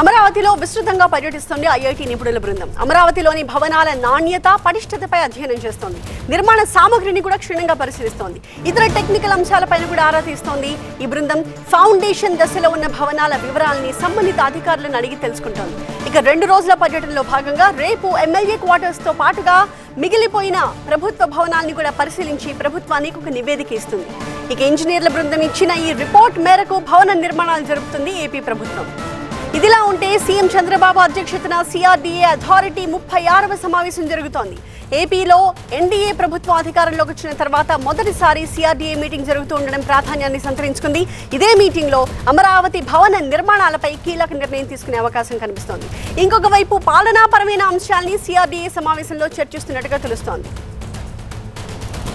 అమరావతిలో విస్తృతంగా పర్యటిస్తోంది ఐఐటి నిపుణుల బృందం. అమరావతిలోని భవనాల నాణ్యత, పటిష్టతపై అధ్యయనం చేస్తోంది. నిర్మాణ సామగ్రిని కూడా క్షుణ్ణంగా పరిశీలిస్తోంది. ఇతర టెక్నికల్ అంశాలపైన కూడా ఆరా తీస్తోంది. ఈ బృందం ఫౌండేషన్ దశలో ఉన్న భవనాల వివరాలని సంబంధిత అధికారులను అడిగి తెలుసుకుంటోంది. ఇక 2 రోజుల పర్యటనలో భాగంగా రేపు ఎమ్మెల్యే క్వార్టర్స్ తో పాటుగా మిగిలిపోయిన ప్రభుత్వ భవనాలను కూడా పరిశీలించి ప్రభుత్వానికి ఒక నివేదిక ఇస్తుంది. ఇక ఇంజనీర్ల బృందం ఇచ్చిన ఈ రిపోర్ట్ మేరకు భవన నిర్మాణాలు జరుపుతుంది ఏపీ ప్రభుత్వం. ఇదిలా ఉంటే సీఎం చంద్రబాబు అధ్యక్షతన సిఆర్డీఏ అథారిటీ 36వ సమావేశం జరుగుతోంది. ఏపీలో ఎన్డీఏ ప్రభుత్వం అధికారంలోకి వచ్చిన తర్వాత మొదటిసారి సిఆర్డీఏ మీటింగ్ జరుగుతూ ఉండడం ప్రాధాన్యాన్ని సంతరించుకుంది. ఇదే మీటింగ్ లో అమరావతి భవన నిర్మాణాలపై కీలక నిర్ణయం తీసుకునే అవకాశం కనిపిస్తోంది. ఇంకొక వైపు పాలనాపరమైన అంశాల్ని సిఆర్డీఏ సమావేశంలో చర్చిస్తున్నట్టుగా తెలుస్తోంది.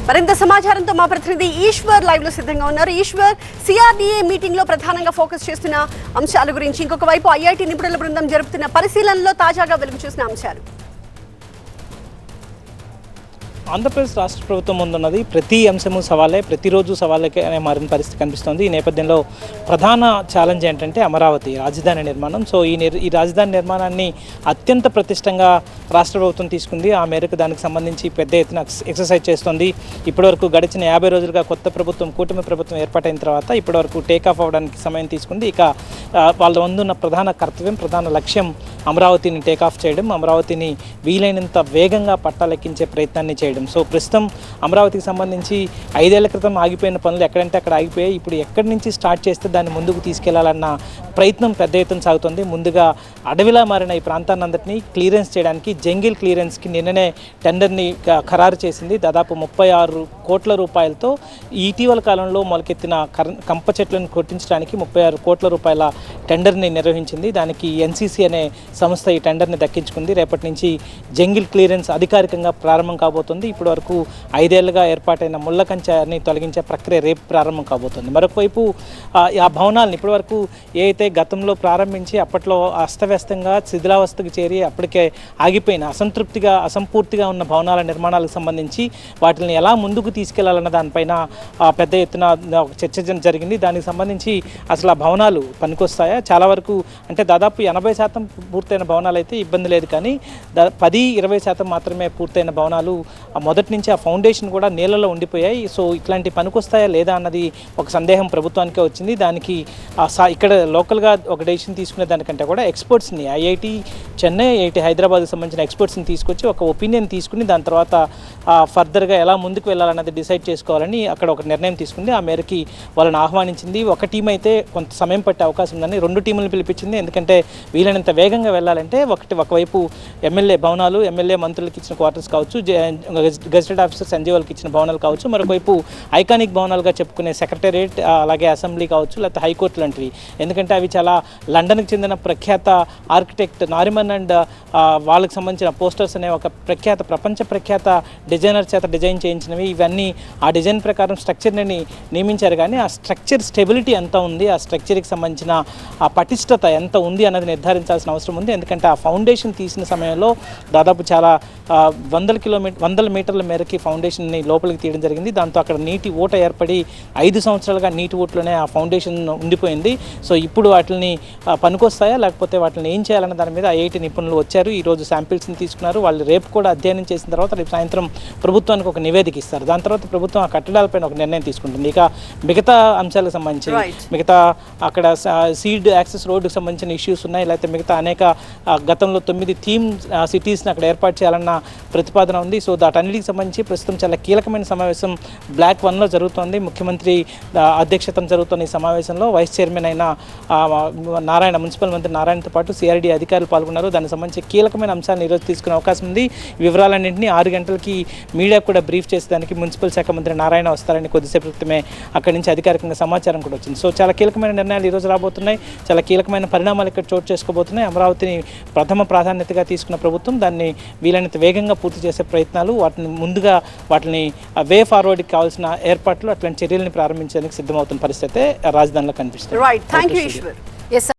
మరింత సమాచారంతో మా ప్రతినిధి ఈశ్వర్ లైవ్ లో సిద్ధంగా ఉన్నారు. ఈశ్వర్, సిఆర్డీఏ మీటింగ్ లో ప్రధానంగా ఫోకస్ చేస్తున్న అంశాల గురించి, ఇంకొక వైపు ఐఐటి నిపుణుల బృందం జరుపుతున్న పరిశీలనలో తాజాగా వెలుగు చూసిన అంశాలు. ఆంధ్రప్రదేశ్ రాష్ట్ర ప్రభుత్వం ముందున్నది ప్రతి అంశము సవాలే, ప్రతిరోజు సవాళ్ళకే అనే మారిన పరిస్థితి కనిపిస్తుంది. ఈ నేపథ్యంలో ప్రధాన ఛాలెంజ్ ఏంటంటే అమరావతి రాజధాని నిర్మాణం. సో ఈ రాజధాని నిర్మాణాన్ని అత్యంత ప్రతిష్టంగా రాష్ట్ర ప్రభుత్వం తీసుకుంది. ఆ మేరకు దానికి సంబంధించి పెద్ద ఎత్తున ఎక్సర్సైజ్ చేస్తుంది. ఇప్పటివరకు గడిచిన 50 రోజులుగా కొత్త ప్రభుత్వం, కూటమి ప్రభుత్వం ఏర్పాటైన తర్వాత ఇప్పటివరకు టేకాఫ్ అవ్వడానికి సమయం తీసుకుంది. ఇక వాళ్ళ ముందున్న ప్రధాన కర్తవ్యం, ప్రధాన లక్ష్యం అమరావతిని టేకాఫ్ చేయడం, అమరావతిని వీలైనంత వేగంగా పట్టాలెక్కించే ప్రయత్నాన్ని చేయడం. సో ప్రస్తుతం అమరావతికి సంబంధించి 5 ఏళ్ల క్రితం ఆగిపోయిన పనులు ఎక్కడంటే అక్కడ ఆగిపోయాయి. ఇప్పుడు ఎక్కడి నుంచి స్టార్ట్ చేస్తే దాన్ని ముందుకు తీసుకెళ్లాలన్న ప్రయత్నం పెద్ద ఎత్తున సాగుతుంది. ముందుగా అడవిలా మారిన ఈ ప్రాంతాన్ని అందరినీ క్లియరెన్స్ చేయడానికి జంగిల్ క్లియరెన్స్కి నిన్ననే టెండర్ని ఖరారు చేసింది. దాదాపు 36 కోట్ల రూపాయలతో ఇటీవల కాలంలో మొలకెత్తిన కంప చెట్లను కొట్టించడానికి 36 కోట్ల రూపాయల టెండర్ని నిర్వహించింది. దానికి ఎన్సీసీ అనే సంస్థ ఈ టెండర్ని దక్కించుకుంది. రేపటి నుంచి జంగిల్ క్లియరెన్స్ అధికారికంగా ప్రారంభం కాబోతుంది. ఇప్పటి వరకు 5 ఏళ్లుగా ఏర్పాటైన ముళ్ళ కంచెని తొలగించే ప్రక్రియ రేపు ప్రారంభం కాబోతుంది. మరొకవైపు ఆ భవనాలను ఇప్పటివరకు ఏదైతే గతంలో ప్రారంభించి అప్పట్లో అస్తవ్యస్తంగా శిథిలావస్థకు చేరి అప్పటికే ఆగిపోయిన అసంపూర్తిగా ఉన్న భవనాల నిర్మాణాలకు సంబంధించి వాటిని ఎలా ముందుకు తీసుకెళ్లాలన్న దానిపైన పెద్ద ఎత్తున చర్చ జరిగింది. దానికి సంబంధించి అసలు ఆ భవనాలు పనికొస్తాయా, చాలా వరకు అంటే దాదాపు 80% పూర్తయిన భవనాలు అయితే ఇబ్బంది లేదు, కానీ 10-20% మాత్రమే పూర్తయిన భవనాలు మొదటి నుంచి ఆ ఫౌండేషన్ కూడా నీళ్ళలో ఉండిపోయాయి. సో ఇట్లాంటి పనికొస్తాయా లేదా అన్నది ఒక సందేహం ప్రభుత్వానికే వచ్చింది. దానికి ఇక్కడ లోకల్గా ఒక డెసిషన్ తీసుకునే దానికంటే కూడా ఎక్స్పర్ట్స్ని, ఐఐటి చెన్నై, ఐఐటి హైదరాబాద్కి సంబంధించిన ఎక్స్పర్ట్స్ని తీసుకొచ్చి ఒక ఒపీనియన్ తీసుకుని దాని తర్వాత ఫర్దర్గా ఎలా ముందుకు వెళ్ళాలన్నది డిసైడ్ చేసుకోవాలని అక్కడ ఒక నిర్ణయం తీసుకుంది. ఆ మేరకి వాళ్ళని ఆహ్వానించింది. ఒక టీం అయితే కొంత సమయం పట్టే అవకాశం ఉందని 2 టీములను పిలిపించింది. ఎందుకంటే వీలైనంత వేగంగా వెళ్ళాలంటే ఒకవైపు ఎమ్మెల్యే భవనాలు, ఎమ్మెల్యే మంత్రులకు ఇచ్చిన క్వార్టర్స్ కావచ్చు, గెజిటెడ్ ఆఫీసర్స్ ఎన్జీఓలకు ఇచ్చిన భవనాలు కావచ్చు, మరొకవైపు ఐకానిక్ భవనాలుగా చెప్పుకునే సెక్రటేరియట్, అలాగే అసెంబ్లీ కావచ్చు, లేకపోతే హైకోర్టు లాంటివి. ఎందుకంటే అవి చాలా లండన్కి చెందిన ప్రఖ్యాత ఆర్కిటెక్ట్ నారిమన్ అండ్ వాళ్ళకి సంబంధించిన పోస్టర్స్ అనే ఒక ప్రపంచ ప్రఖ్యాత డిజైనర్ చేత డిజైన్ చేయించినవి. ఇవన్నీ ఆ డిజైన్ ప్రకారం స్ట్రక్చర్ని నియమించారు, కానీ ఆ స్ట్రక్చర్ స్టెబిలిటీ ఎంత ఉంది, ఆ స్ట్రక్చర్కి సంబంధించిన ఆ పటిష్టత ఎంత ఉంది అన్నది నిర్ధారించాల్సిన అవసరం ఉంది. ఎందుకంటే ఆ ఫౌండేషన్ తీసిన సమయంలో దాదాపు చాలా 100 మీటర్ల మేరకి ఫౌండేషన్ని లోపలికి తీయడం జరిగింది. దాంతో అక్కడ నీటి ఊట ఏర్పడి 5 సంవత్సరాలుగా నీటి ఊటలోనే ఆ ఫౌండేషన్ ఉండిపోయింది. సో ఇప్పుడు వాటిని పనికొస్తాయా లేకపోతే వాటిని ఏం చేయాలన్న దాని మీద ఐఐటి నిపుణులు వచ్చారు. ఈరోజు శాంపిల్స్ని తీసుకున్నారు. వాళ్ళు రేపు కూడా అధ్యయనం చేసిన తర్వాత రేపు సాయంత్రం ప్రభుత్వానికి ఒక నివేదిక ఇస్తారు. దాని తర్వాత ప్రభుత్వం ఆ కట్టడాలపైన ఒక నిర్ణయం తీసుకుంటుంది. ఇక మిగతా అంశాలకు సంబంధించి మిగతా అక్కడ సీడ్ యాక్సెస్ రోడ్డుకు సంబంధించిన ఇష్యూస్ ఉన్నాయి, లేకపోతే మిగతా అనేక గతంలో 9 థీమ్ సిటీస్ని అక్కడ ఏర్పాటు చేయాలన్న ప్రతిపాదన ఉంది. సో వాటన్నిటికి సంబంధించి ప్రస్తుతం చాలా కీలకమైన సమావేశం బ్లాక్ 1లో జరుగుతోంది. ముఖ్యమంత్రి అధ్యక్షతన జరుగుతున్న ఈ సమావేశంలో వైస్ చైర్మన్ అయిన మున్సిపల్ మంత్రి నారాయణతో పాటు సిఆర్డీ అధికారులు పాల్గొన్నారు. దానికి సంబంధించి కీలకమైన అంశాలను ఈరోజు తీసుకునే అవకాశం ఉంది. వివరాలన్నింటినీ 6 గంటలకి మీడియా కూడా బ్రీఫ్ చేసేదానికి మున్సిపల్ శాఖ మంత్రి నారాయణ వస్తారని కొద్దిసేపు క్రితమే అక్కడి నుంచి అధికారికంగా సమాచారం కూడా వచ్చింది. సో చాలా కీలకమైన నిర్ణయాలు ఈరోజు రాబోతున్నాయి. చాలా కీలకమైన పరిణామాలు ఇక్కడ చోటు చేసుకోబోతున్నాయి. అమరావతిని ప్రథమ ప్రాధాన్యతగా తీసుకున్న ప్రభుత్వం దాన్ని వీలైనంత వేగంగా పూర్తి చేసే ప్రయత్నాలు, వాటిని వే ఫార్వర్డ్కి కావాల్సిన ఏర్పాట్లు, అట్లాంటి చర్యలను ప్రారంభించడానికి సిద్ధమవుతున్న పరిస్థితి రాజధానిలో కనిపిస్తుంది.